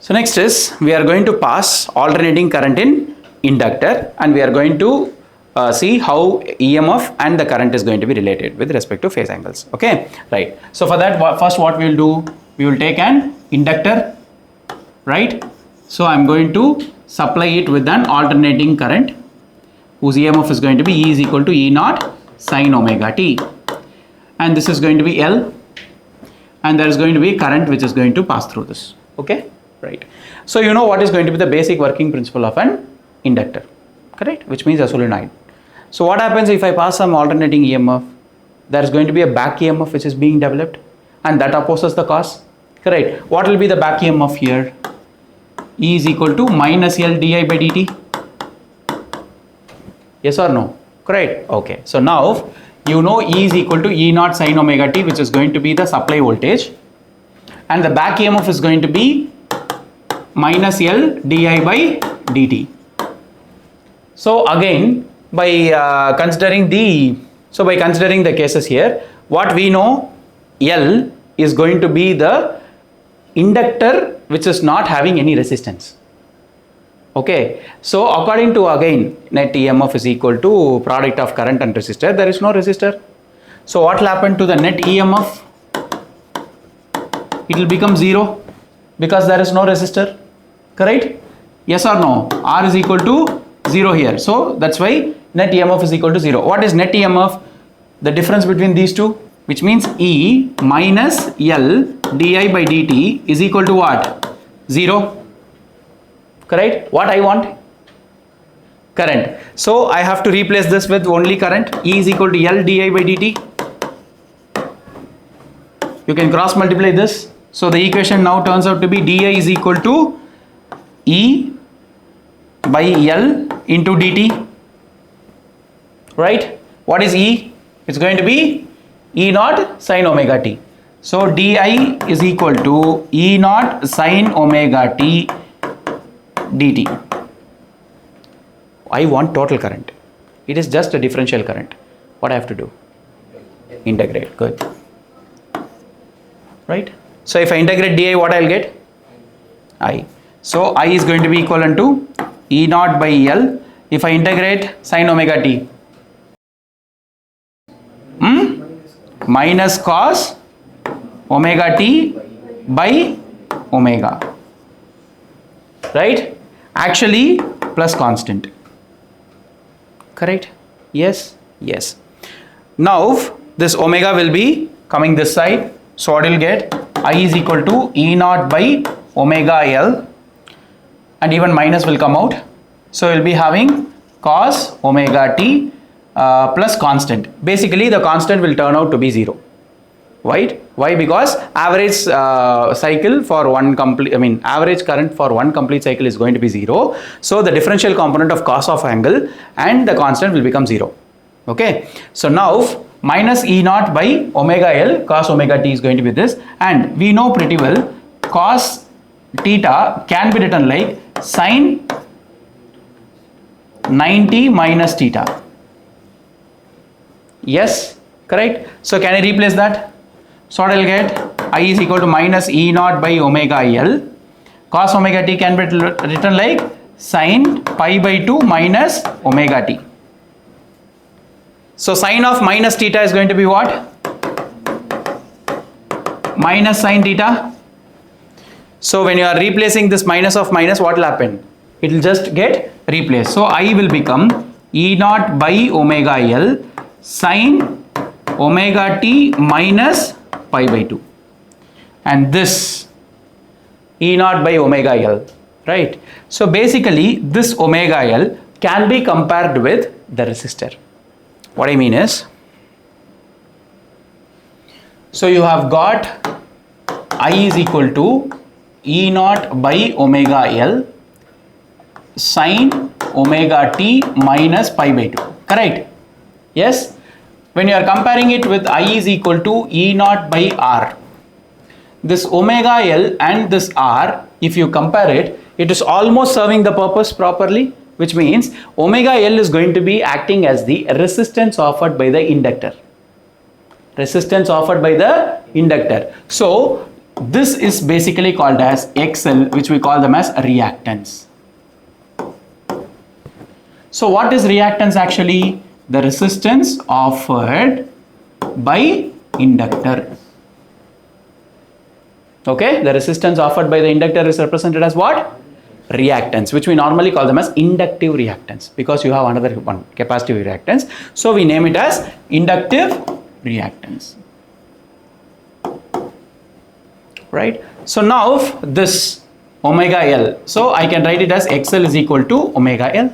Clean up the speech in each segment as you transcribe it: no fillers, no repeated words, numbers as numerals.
So next is we are going to pass alternating current in inductor, and we are going to see how EMF and the current is going to be related with respect to phase angles. Okay, right. So for that, first what we will do, we will take an inductor, right? So I am going to supply it with an alternating current whose EMF is going to be E is equal to E naught sin omega t, and this is going to be L, and there is going to be current which is going to pass through this. Okay, right. So you know what is going to be the basic working principle of an inductor, correct? Which means a solenoid. So what happens if I pass some alternating EMF? There is going to be a back EMF which is being developed, and that opposes the cause, correct? What will be the back EMF here? E is equal to minus L di by dt. Yes or no? Correct. Okay. So now you know E is equal to E naught sin omega t, which is going to be the supply voltage, and the back EMF is going to be minus L di by dt. So again, by considering the cases here, what we know, L is going to be the inductor which is not having any resistance. Okay, so according to again net EMF is equal to product of current and resistor, there is no resistor. So what will happen to the net EMF? It will become 0 because there is no resistor, correct? Yes or no? R is equal to 0 here, so that's why net EMF is equal to 0. What is net EMF? The difference between these two, which means E minus L di by dt is equal to what? 0. Correct? What I want? Current. So I have to replace this with only current. E is equal to L di by dt. You can cross multiply this. So the equation now turns out to be di is equal to E by L into dt. Right? What is E? It's going to be E naught sin omega t. So di is equal to E naught sin omega t dt. I want total current. It is just a differential current. What I have to do? Integrate. Good. Right? So if I integrate di, what I will get? I. So I is going to be equivalent to E naught by L. If I integrate sin omega t, minus cos omega t by omega, right? Actually plus constant, correct? Yes, yes. Now this omega will be coming this side, so what will get? I is equal to E naught by omega L, and even minus will come out, so we'll be having cos omega t plus constant. Basically the constant will turn out to be 0. Right? Why? Because average cycle for one complete, average current for one complete cycle is going to be 0. So the differential component of cos of angle and the constant will become 0. Okay. So now minus E naught by omega L cos omega t is going to be this, and we know pretty well cos theta can be written like sin 90 minus theta. Yes, correct. So can I replace that? So what I will get? I is equal to minus E naught by omega L. Cos omega t can be written like sin pi by 2 minus omega t. So sin of minus theta is going to be what? Minus sin theta. So when you are replacing this minus of minus, what will happen? It will just get replaced. So I will become E naught by omega L sin omega t minus pi by 2, and this E naught by omega L, right? So basically this omega L can be compared with the resistor. What I mean is, so you have got I is equal to E naught by omega L sin omega t minus pi by 2, correct? Yes. When you are comparing it with I is equal to E naught by R, this omega L and this R, if you compare it, it is almost serving the purpose properly, which means omega L is going to be acting as the resistance offered by the inductor. Resistance offered by the inductor. So This is basically called as XL, which we call them as reactance. So what is reactance actually? The resistance offered by inductor. Okay, the resistance offered by the inductor is represented as what? Reactance, which we normally call them as inductive reactance, because you have another one, capacitive reactance. So we name it as inductive reactance. Right? So now this omega L, so I can write it as XL is equal to omega L.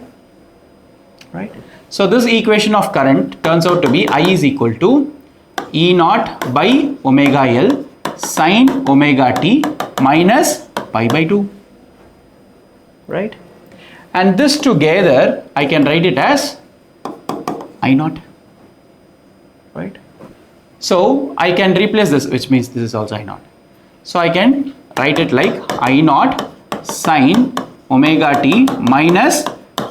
Right? So this equation of current turns out to be I is equal to E naught by omega L sine omega t minus pi by 2. Right? And this together I can write it as I naught. Right? So I can replace this, which means this is also I naught. So I can write it like I naught sine omega t minus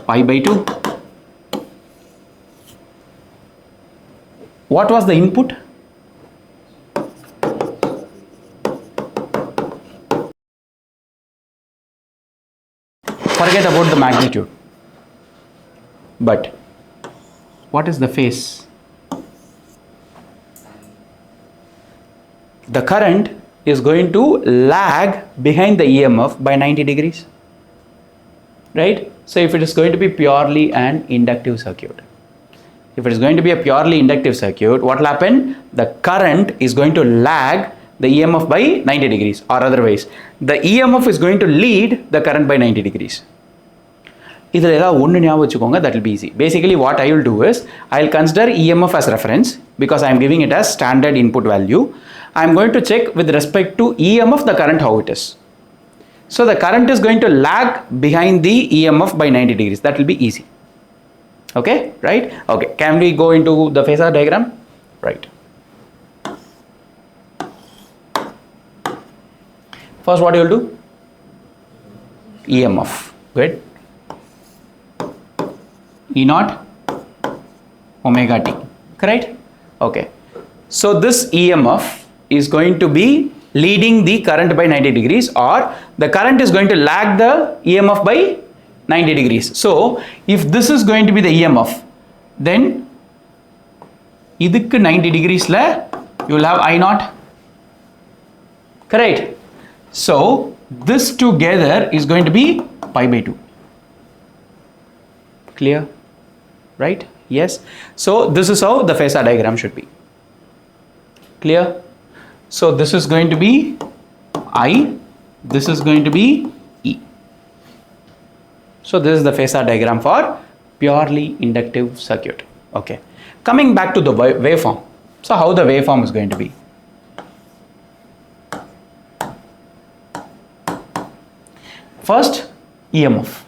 pi by 2. What was the input? Forget about the magnitude. But what is the phase? The current is going to lag behind the EMF by 90 degrees. Right? So if it is going to be purely an inductive circuit, if it is going to be a purely inductive circuit, what will happen? The current is going to lag the EMF by 90 degrees, or otherwise, the EMF is going to lead the current by 90 degrees. That will be easy. Basically, what I will do is, I will consider EMF as reference because I am giving it as standard input value. I am going to check with respect to EMF the current how it is. So the current is going to lag behind the EMF by 90 degrees. That will be easy. Okay, right? Okay, can we go into the phasor diagram? Right. First, what you will do? EMF. Good. E naught omega t. Correct? Okay. So this EMF is going to be leading the current by 90 degrees, or the current is going to lag the EMF by 90 degrees. So if this is going to be the EMF, then idukku 90 degrees la you will have I naught. Correct? So this together is going to be pi by 2. Clear? Right? Yes. So this is how the phasor diagram should be. Clear? So this is going to be I, this is going to be E. So this is the phasor diagram for purely inductive circuit. Okay. Coming back to the waveform. So how the waveform is going to be? First, EMF.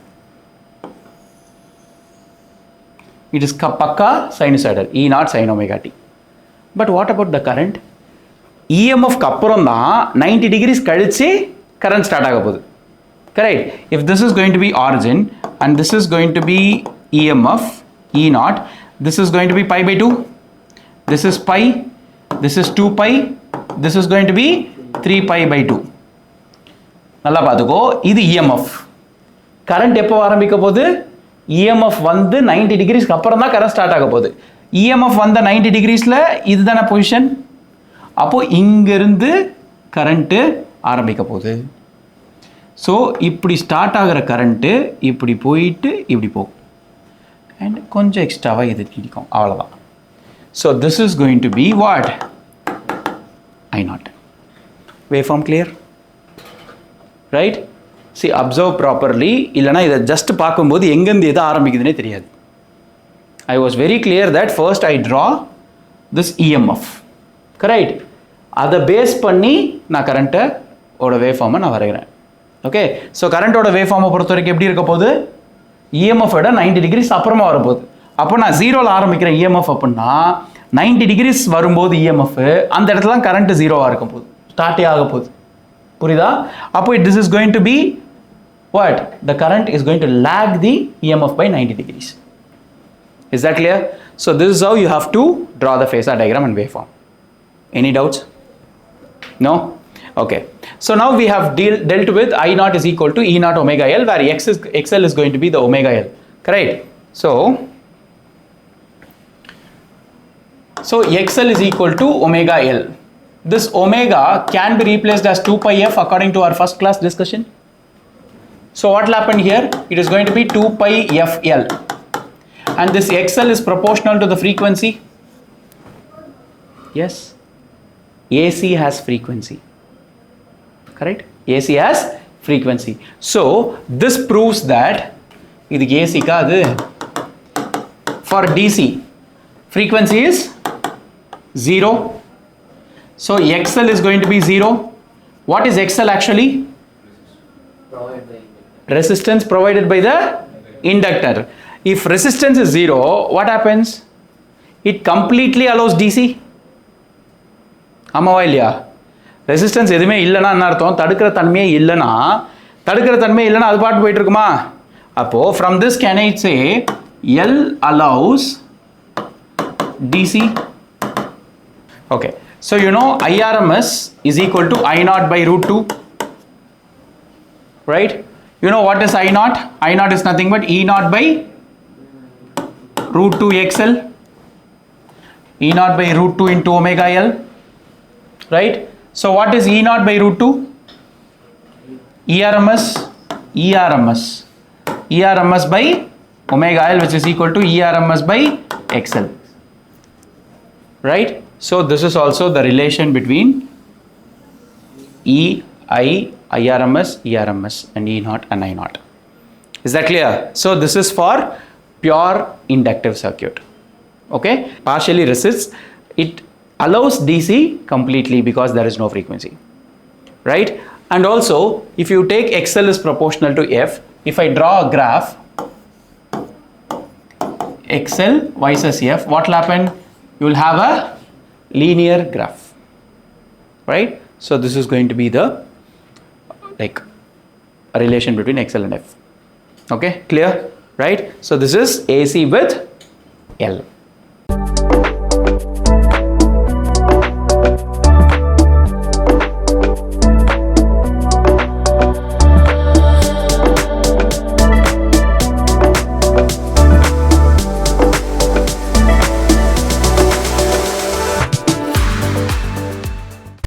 It is pakka sinusoidal, E naught sin omega t. But what about the current? EMF kappuram da 90 degrees kalichi current start agapodhu. Correct? If this is going to be origin and this is going to be EMF E naught, this is going to be pi by 2. This is pi, this is 2 pi, this is going to be 3 pi by 2. நல்லா பாத்துக்கோ, இது EMF. Current எப்போ ஆரம்பிக்க போகுது? EMF வந்து 90 டிகிரிஸ்க்கு அப்புறம் தான் current start ஆக போகுது. EMF வந்த 90 டிகிரிஸ்ல இதுதான பொசிஷன். அப்போ இங்க இருந்து கரண்ட் ஆரம்பிக்க போகுது. ஸோ இப்படி ஸ்டார்ட் ஆகிற கரண்ட் இப்படி போயிட்டு இப்படி போகும். அண்ட் கொஞ்சம் எக்ஸ்ட்ராவாக இது கிடைக்கும், அவ்வளோதான். So this is going to be what? I naught. Waveform clear? Right? See, observe properly. இல்லனா இதை just பார்க்கும்போது எங்கேருந்து எது ஆரம்பிக்குதுன்னே தெரியாது. I was very clear that first I draw this EMF. Correct? அதை பேஸ் பண்ணி நான் கரண்ட்டை ஓட வேவ்ஃபார்மை நான் வரைகிறேன். ஓகே, ஸோ கரண்ட்டோட வேவ்ஃபார்மை பொறுத்த வரைக்கும் எப்படி இருக்க போகுது? EMF விட 90 டிகிரிஸ் அப்புறமா வரப்போகுது. அப்போ நான் ஜீரோவில் ஆரம்பிக்கிறேன் EMF அப்படின்னா 90 டிகிரிஸ் வரும்போது EMF அந்த இடத்துல தான் கரண்ட் ஜீரோவாக இருக்க போகுது, ஸ்டார்ட்டே ஆக போகுது. புரியுதா? அப்போ this is going to be what? The current is going to lag the EMF by 90 degrees. Is that clear? So this is how you have to draw the phasor diagram and waveform. Any doubts? No? Okay, so now we have dealt with I naught is equal to E naught omega L, where XL is going to be the omega L, correct? So XL is equal to omega L. This omega can be replaced as 2 pi f according to our first class discussion. So what will happen here? It is going to be 2 pi fL, and this XL is proportional to the frequency. Yes, AC has frequency, correct? AC has frequency. So this proves that AC for DC frequency is 0. So XL is going to be 0. What is XL actually? Resistance provided by the inductor. If resistance is 0, what happens? It completely allows DC. ஆமாவா இல்லையா? Resistance எதுவுமே இல்லைன்னா என்ன அர்த்தம்? தடுக்கிற தன்மையே இல்லைன்னா அது பாட்டு போயிட்டு இருக்குமா? அப்போ from this can I say L allows DC? Okay, so you know IRMS is equal to I naught by root 2, right? You know what is I naught? I naught is nothing but E naught by root 2 XL, E naught by root 2 into omega L, right? So what is E naught by root 2? ERMS by omega L, which is equal to ERMS by XL, right? So this is also the relation between IRMS, ERMS, and E naught and I naught. Is that clear? So this is for pure inductive circuit. Okay, partially resists. It allows DC completely because there is no frequency, right? And also, if you take XL is proportional to F, if I draw a graph XL versus F, what will happen? You will have a linear graph, right? So this is going to be the like a relation between XL and F. Okay, clear, right? So this is AC with L.